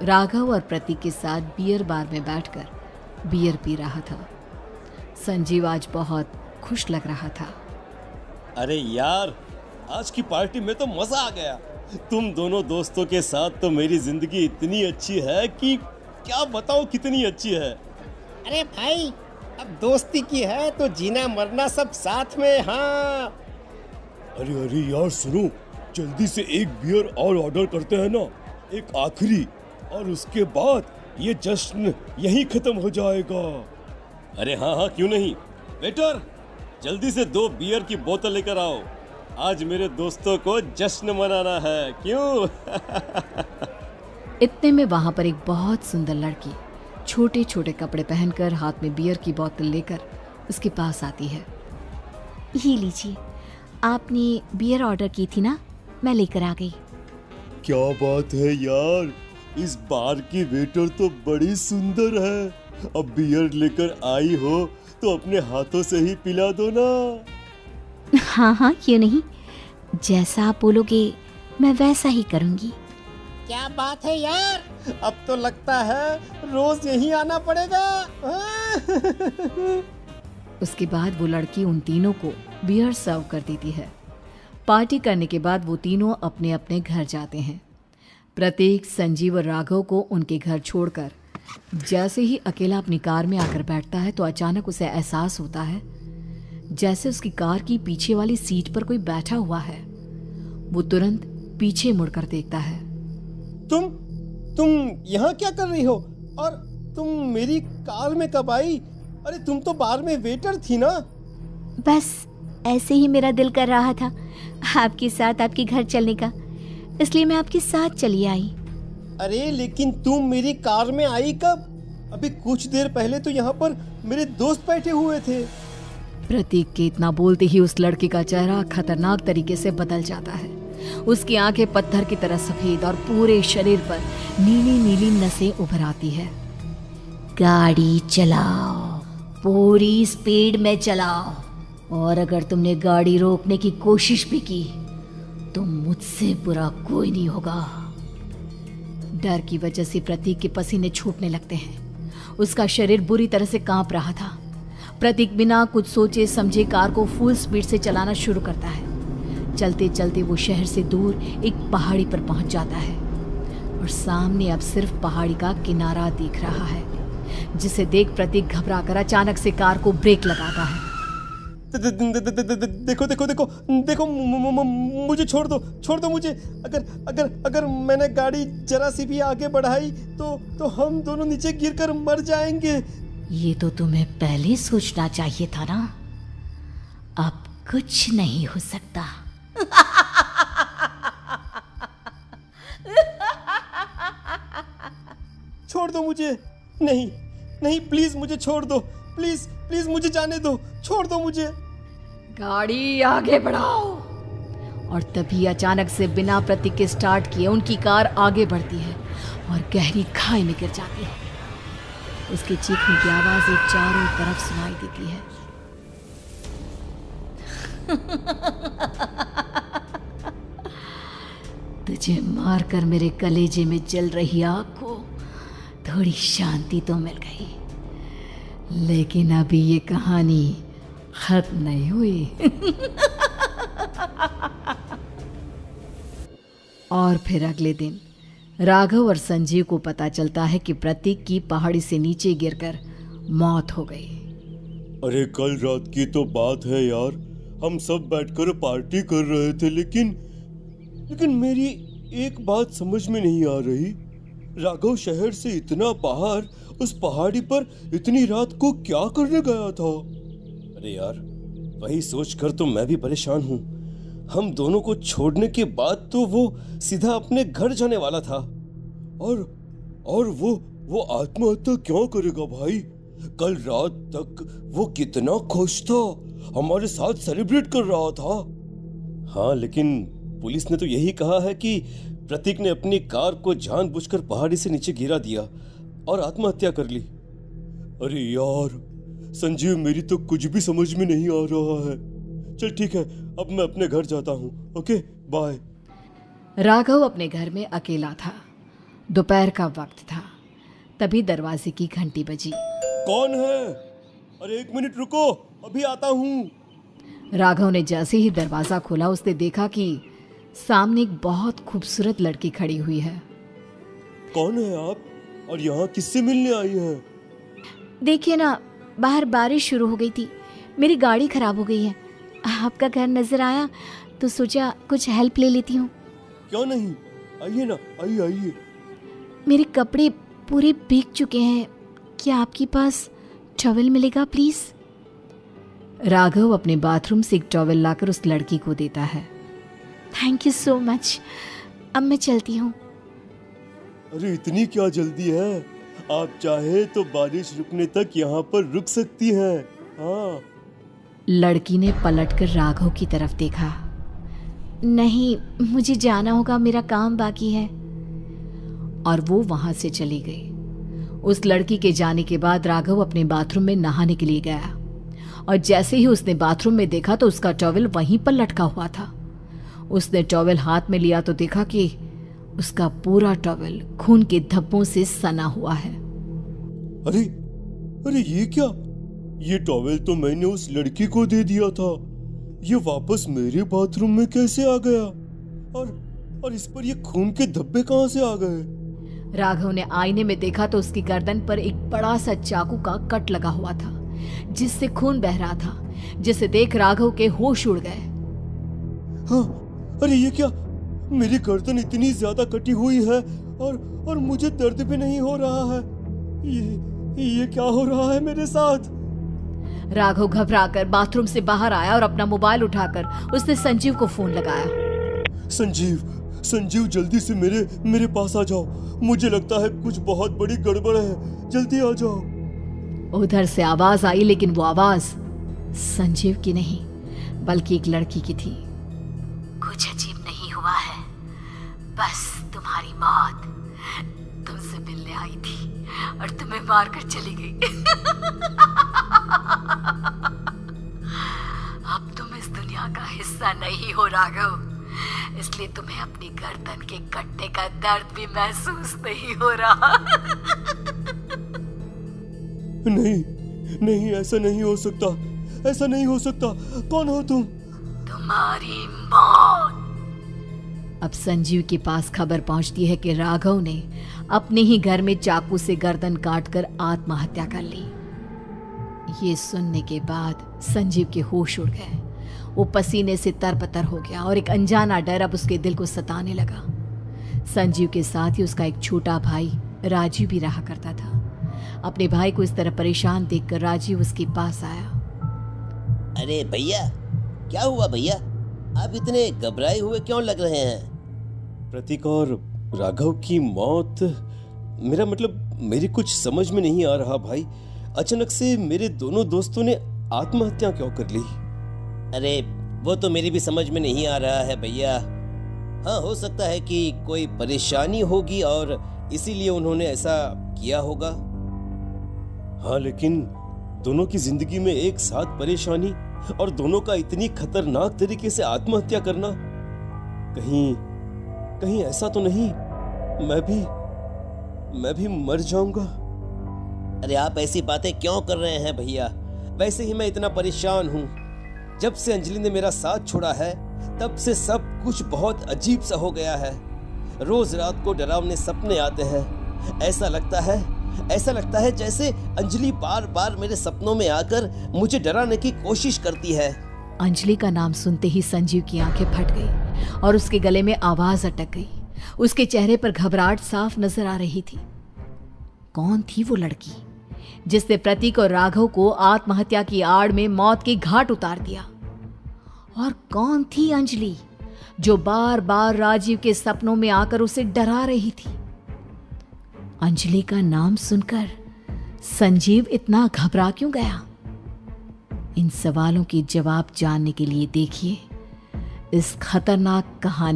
राघव और प्रतीक के साथ बियर बार में बैठकर बियर पी रहा था। संजीव आज बहुत खुश लग रहा था। अरे यार, आज की पार्टी में तो मजा आ गया। तुम दोनों दोस्तों के साथ तो मेरी जिंदगी इतनी अच्छी है कि क्या बताओ कितनी अच्छी है। अरे भाई, अब दोस्ती की है तो जीना मरना सब साथ में। हाँ अरे अरे यार सुनो, जल्दी से एक बियर और ऑर्डर करते हैं ना, एक आखिरी, और उसके बाद ये जश्न यहीं खत्म हो जाएगा। अरे हाँ हाँ, क्यों नहीं। वेटर, जल्दी से 2 बियर की बोतल लेकर आओ। आज मेरे दोस्तों को जश्न मनाना है, क्यों? इतने में वहां पर एक बहुत सुंदर लड़की छोटे छोटे कपड़े पहनकर हाथ में बियर की बोतल लेकर उसके पास आती है। ये लीजिए, आपने बियर ऑर्डर की थी ना, मैं लेकर आ गई। क्या बात है यार, इस बार की वेटर तो बड़ी सुंदर है। अब बियर लेकर आई हो तो अपने हाथों से ही पिला दो ना। हाँ हाँ, क्यों नहीं, जैसा आप बोलोगे मैं वैसा ही करूँगी। क्या बात है यार, अब तो लगता है रोज यहीं आना पड़ेगा। उसके बाद वो लड़की उन तीनों को बियर सर्व कर देती है। पार्टी करने के बाद वो तीनों अपने अपने घर जाते हैं। प्रतीक, संजीव और राघव को उनके घर छोड़कर जैसे ही अकेला अपनी कार में आकर बैठता है तो अचानक उसे एहसास होता है जैसे उसकी कार की पीछे वाली सीट पर कोई बैठा हुआ है। वो तुरंत पीछे मुड़कर देखता है। तुम यहाँ क्या कर रही हो? और तुम मेरी कार में कब आई? अरे तुम तो बार में वेटर थी ना। बस ऐसे ही मेरा दिल कर रहा था आपके साथ आपके घर चलने का, इसलिए मैं आपके साथ चली आई। अरे लेकिन तुम मेरी कार में आई कब? अभी कुछ देर पहले तो यहाँ पर मेरे दोस्त बैठे हुए थे। प्रतीक के इतना बोलते ही उस लड़के का चेहरा खतरनाक तरीके से बदल जाता है। उसकी आंखें पत्थर की तरह सफेद और पूरे शरीर पर नीली नीली नसें उभर आती है। गाड़ी चलाओ, पूरी स्पीड में चलाओ, और अगर तुमने गाड़ी रोकने की कोशिश भी की तो मुझसे बुरा कोई नहीं होगा। डर की वजह से प्रतीक के पसीने छूटने लगते हैं। उसका शरीर बुरी तरह से कांप रहा था। प्रतीक बिना कुछ सोचे समझे कार को फुल स्पीड से चलाना शुरू करता है। चलते चलते वो शहर से दूर एक पहाड़ी पर पहुंच जाता है और सामने अब सिर्फ पहाड़ी का किनारा दिख रहा है, जिसे देख प्रतीक घबराकर अचानक से कार को ब्रेक लगाता है। देखो देखो देखो देखो, मुझे छोड़ दो मुझे। अगर मैंने गाड़ी जरा सी भी आगे बढ़ाई तो हम दोनों नीचे गिरकर मर जाएंगे। ये तो तुम्हें पहले सोचना चाहिए था ना। अब कुछ नहीं हो सकता। छोड़ दो मुझे। नहीं प्लीज मुझे छोड़ दो। प्लीज मुझे जाने दो। छोड़ दो मुझे। गाड़ी आगे बढ़ाओ। और तभी अचानक से बिना प्रतीक के स्टार्ट किए उनकी कार आगे बढ़ती है और गहरी खाई में गिर जाती है। उसके चीखने की आवाज़ एक चारों तरफ सुनाई देती है। तुझे मारकर मेरे कलेजे में जल रही आग को थोड़ी शांति तो मिल गई, लेकिन अभी ये कहानी खत्म नहीं हुई। और फिर अगले दिन राघव और संजीव को पता चलता है कि प्रतीक की पहाड़ी से नीचे गिरकर मौत हो गई। अरे कल रात की तो बात है यार, हम सब बैठकर पार्टी कर रहे थे, लेकिन मेरी एक बात समझ में नहीं आ रही। राघव शहर से इतना बाहर उस पहाड़ी पर इतनी रात को क्या करने गया था? अरे यार, वही सोचकर तो मैं भी परेशान हूँ। हम दोनों को छोड़ने के बाद तो वो सीधा अपने घर जाने वाला था, और वो आत्महत्या क्यों करेगा भाई? कल रात तक वो कितना खुश था, हमारे साथ सेलिब्रेट कर रहा था। हाँ, लेकिन पुलिस ने तो यही कहा है कि प्रतीक ने अपनी कार को जानबूझकर पहाड़ी से नीचे गिरा दिया और आत्महत्या कर ली। अरे यार संजीव, मेरी तो कुछ भी समझ में नहीं आ रहा है। चल ठीक है, अब मैं अपने घर जाता हूँ। Okay, bye. राघव अपने घर में अकेला था। दोपहर का वक्त था। तभी दरवाजे की घंटी बजी। कौन है? अरे 1 मिनट रुको, अभी आता हूँ। राघव ने जैसे ही दरवाज़ा खोला उसने देखा कि सामने एक बहुत खूबसूरत लड़की खड़ी हुई है। कौन है आप और यहाँ किससे मिलने आई हैं? देखिए ना, बाहर बारिश शुरू हो गई थी, मेरी गाड़ी खराब हो गई है। आपका घर नजर आया तो सोचा कुछ हेल्प ले लेती हूँ। क्यों नहीं, आइए ना, आइए आइए। मेरे कपड़े पूरे भीग चुके हैं, क्या आपके पास टॉवल मिलेगा प्लीज? राघव अपने बाथरूम से एक टॉवल लाकर उस लड़की को देता है। थैंक यू सो मच, अब मैं चलती हूँ। अरे इतनी क्या जल्दी है? आप चाहे तो बारिश रुकने तक यहाँ पर रुक सकती हैं। हाँ। लड़की ने पलटकर राघव की तरफ देखा। नहीं, मुझे जाना होगा, मेरा काम बाकी है। और वो वहां से चली गई। उस लड़की के जाने के बाद राघव अपने बाथरूम में नहाने के लिए गया और जैसे ही उसने बाथरूम में देखा तो उसका टॉवल वहीं पर लटका हुआ था। उसने टॉवल हाथ में लिया तो देखा कि उसका पूरा टॉवल खून के धब्बों से सना हुआ है। अरे अरे ये क्या? ये टॉवल तो मैंने उस लड़की को दे दिया था। ये वापस मेरे बाथरूम में कैसे आ गया? और इस पर ये खून के धब्बे कहां से आ गए? राघव ने आईने में देखा तो उसकी गर्दन पर एक बड़ा सा चाकू का कट लगा हुआ था जिससे खून बह रहा था, जिसे देख राघव के होश उड़ गए। हाँ, अरे ये क्या? मेरी गर्दन इतनी ज्यादा कटी हुई है और मुझे दर्द भी नहीं हो रहा है। ये क्या हो रहा है मेरे साथ? राघव घबराकर बाथरूम से बाहर आया और अपना मोबाइल उठाकर उसने संजीव को फोन लगाया। संजीव जल्दी से मेरे पास आ जाओ। मुझे लगता है कुछ बहुत बड़ी गड़बड़ है, जल्दी आ जाओ। उधर से आवाज आई, लेकिन वो आवाज संजीव की नहीं बल्कि एक लड़की की थी। कुछ अजीब नहीं हुआ है, बस तुम्हारी मौत तुमसे मिलने आई थी और तुम्हें मारकर चली गई। अब तुम इस दुनिया का हिस्सा नहीं हो राघव, इसलिए तुम्हें अपनी गर्दन के कटने का दर्द भी महसूस नहीं हो रहा। नहीं, ऐसा नहीं हो सकता, ऐसा नहीं हो सकता। कौन हो तुम? तुम्हारी मौत। अब संजीव के पास खबर पहुंचती है कि राघव ने अपने ही घर में चाकू से गर्दन काटकर आत्महत्या कर ली। ये सुनने के बाद संजीव के होश उड़ गए। वो पसीने से तरबतर हो गया और एक अनजाना डर अब उसके दिल को सताने लगा। संजीव के साथ ही उसका एक छोटा भाई राजीव भी रहा करता था। अपने भाई को इस तरह परेशान देखकर राजीव उसके पास आया। अरे भैया, क्या हुआ भैया? आप इतने घबराए हुए क्यों लग रहे हैं? प्रतीक और राघव की मौत, मेरा मतलब मेरी कुछ समझ में नहीं आ रहा भाई। अचानक से मेरे दोनों दोस्तों ने आत्महत्या क्यों कर ली? अरे वो तो मेरी भी समझ में नहीं आ रहा है भैया। हाँ, हो सकता है कि कोई परेशानी होगी और इसीलिए उन्होंने ऐसा किया होगा। हाँ, लेकिन दोनों की जिंदगी में एक साथ परेशानी और दोनों का इतनी खतरनाक तरीके से आत्महत्या करना, कहीं ऐसा तो नहीं मैं भी मर जाऊंगा? अरे आप ऐसी बातें क्यों कर रहे हैं भैया? वैसे ही मैं इतना परेशान हूँ। जब से अंजलि ने मेरा साथ छोड़ा है तब से सब कुछ बहुत अजीब सा हो गया है। रोज रात को डरावने सपने आते हैं। ऐसा लगता है जैसे अंजलि बार बार मेरे सपनों में आकर मुझे डराने की कोशिश करती है। अंजलि का नाम सुनते ही संजीव की आंखें फट गई और उसके गले में आवाज अटक गई। उसके चेहरे पर घबराहट साफ नजर आ रही थी। कौन थी वो लड़की जिसने प्रतीक और राघव को आत्महत्या की आड़ में मौत के घाट उतार दिया? और कौन थी अंजलि जो बार बार राजीव के सपनों में आकर उसे डरा रही थी? अंजलि का नाम सुनकर संजीव इतना घबरा क्यों गया? इन सवालों के जवाब जानने के लिए देखिए इस खतरनाक कहानी।